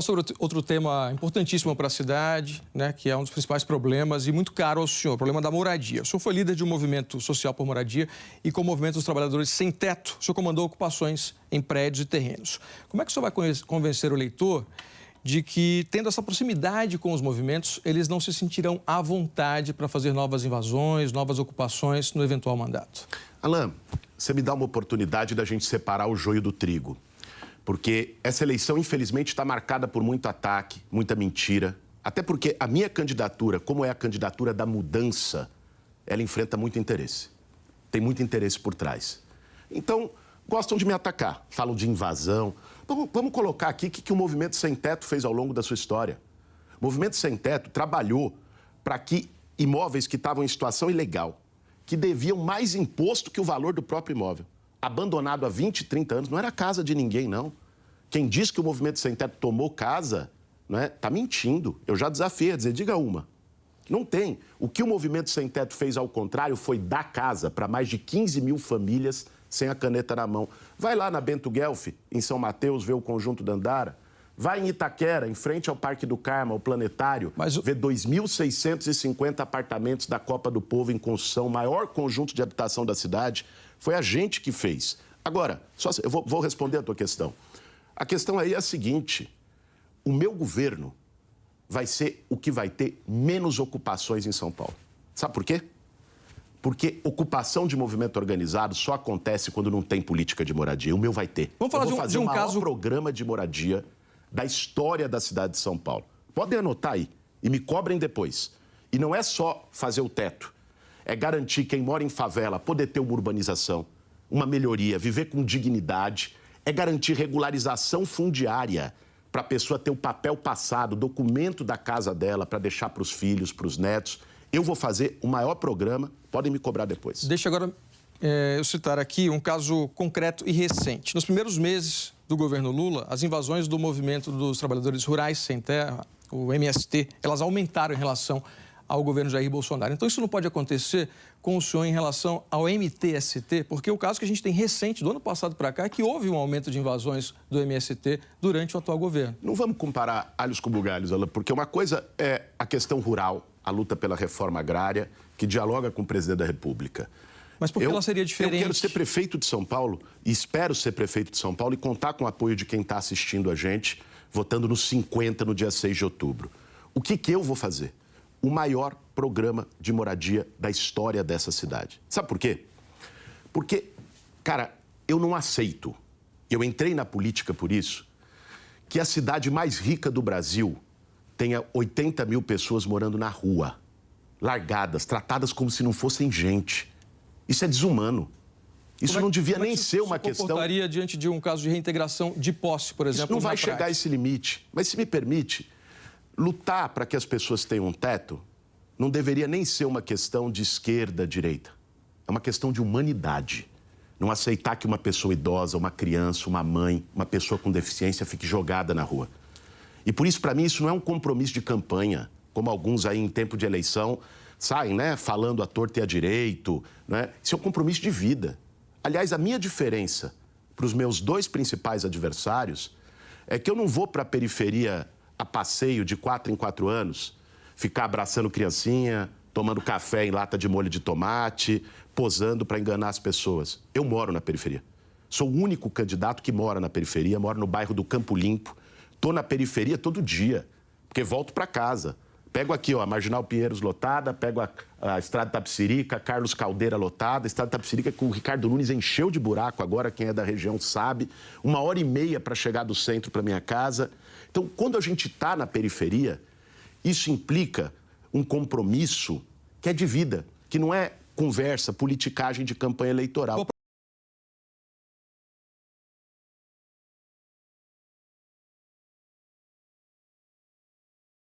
Sobre outro tema importantíssimo para a cidade, né, que é um dos principais problemas e muito caro ao senhor, o problema da moradia. O senhor foi líder de um movimento social por moradia e com o movimento dos trabalhadores sem teto, o senhor comandou ocupações em prédios e terrenos. Como é que o senhor vai convencer o eleitor de que, tendo essa proximidade com os movimentos, eles não se sentirão à vontade para fazer novas invasões, novas ocupações no eventual mandato? Alain, você me dá uma oportunidade da gente separar o joio do trigo. Porque essa eleição, infelizmente, está marcada por muito ataque, muita mentira. Até porque a minha candidatura, como é a candidatura da mudança, ela enfrenta muito interesse. Tem muito interesse por trás. Então, gostam de me atacar, falam de invasão. Vamos colocar aqui o que o Movimento Sem Teto fez ao longo da sua história. O Movimento Sem Teto trabalhou para que imóveis que estavam em situação ilegal, que deviam mais imposto que o valor do próprio imóvel, abandonado há 20, 30 anos, não era casa de ninguém, não. Quem diz que o Movimento Sem Teto tomou casa, né, tá mentindo. Eu já desafiei a dizer, diga uma. Não tem. O que o Movimento Sem Teto fez, ao contrário, foi dar casa para mais de 15 mil famílias sem a caneta na mão. Vai lá na Bento Guelph, em São Mateus, ver o Conjunto Dandara. Vai em Itaquera, em frente ao Parque do Carmo, ao Planetário, ver 2.650 apartamentos da Copa do Povo em construção, o maior conjunto de habitação da cidade. Foi a gente que fez. Agora, eu vou responder a tua questão. A questão aí é a seguinte: o meu governo vai ser o que vai ter menos ocupações em São Paulo. Sabe por quê? Porque ocupação de movimento organizado só acontece quando não tem política de moradia. O meu vai ter. Vamos falar eu vou fazer o maior programa de moradia da história da cidade de São Paulo. Podem anotar aí e me cobrem depois. E não é só fazer o teto. É garantir quem mora em favela poder ter uma urbanização, uma melhoria, viver com dignidade. É garantir regularização fundiária para a pessoa ter o papel passado, o documento da casa dela para deixar para os filhos, para os netos. Eu vou fazer o maior programa, podem me cobrar depois. Deixa agora eu citar aqui um caso concreto e recente. Nos primeiros meses do governo Lula, as invasões do movimento dos trabalhadores rurais sem terra, o MST, elas aumentaram em relação ao governo Jair Bolsonaro. Então, isso não pode acontecer com o senhor em relação ao MTST, porque o caso que a gente tem recente, do ano passado para cá, é que houve um aumento de invasões do MST durante o atual governo. Não vamos comparar alhos com bugalhos, Alain, porque uma coisa é a questão rural, a luta pela reforma agrária, que dialoga com o presidente da República. Mas por que ela seria diferente? Eu quero ser prefeito de São Paulo, e espero ser prefeito de São Paulo e contar com o apoio de quem está assistindo a gente, votando no 50 no dia 6 de outubro. O que eu vou fazer? O maior programa de moradia da história dessa cidade. Sabe por quê? Porque, cara, eu não aceito, eu entrei na política por isso, que a cidade mais rica do Brasil tenha 80 mil pessoas morando na rua, largadas, tratadas como se não fossem gente. Isso é desumano. Isso não devia nem ser uma questão... Como comportaria diante de um caso de reintegração de posse, por exemplo? Isso não vai chegar a esse limite. Mas, se me permite, lutar para que as pessoas tenham um teto não deveria nem ser uma questão de esquerda, direita. É uma questão de humanidade. Não aceitar que uma pessoa idosa, uma criança, uma mãe, uma pessoa com deficiência fique jogada na rua. E por isso, para mim, isso não é um compromisso de campanha, como alguns aí em tempo de eleição saem, né, falando à torta e à direito, né? Isso é um compromisso de vida. Aliás, a minha diferença para os meus dois principais adversários é que eu não vou para a periferia a passeio de 4 em 4 anos, ficar abraçando criancinha, tomando café em lata de molho de tomate, posando para enganar as pessoas. Eu moro na periferia. Sou o único candidato que mora na periferia, moro no bairro do Campo Limpo. Estou na periferia todo dia, porque volto para casa. Pego aqui, ó, a Marginal Pinheiros lotada, pego a Estrada Tapicirica, Carlos Caldeira lotada, a Estrada Tapicirica que o Ricardo Nunes encheu de buraco agora, quem é da região sabe. 1h30 para chegar do centro para minha casa. Então, quando a gente está na periferia, isso implica um compromisso que é de vida, que não é conversa, politicagem de campanha eleitoral.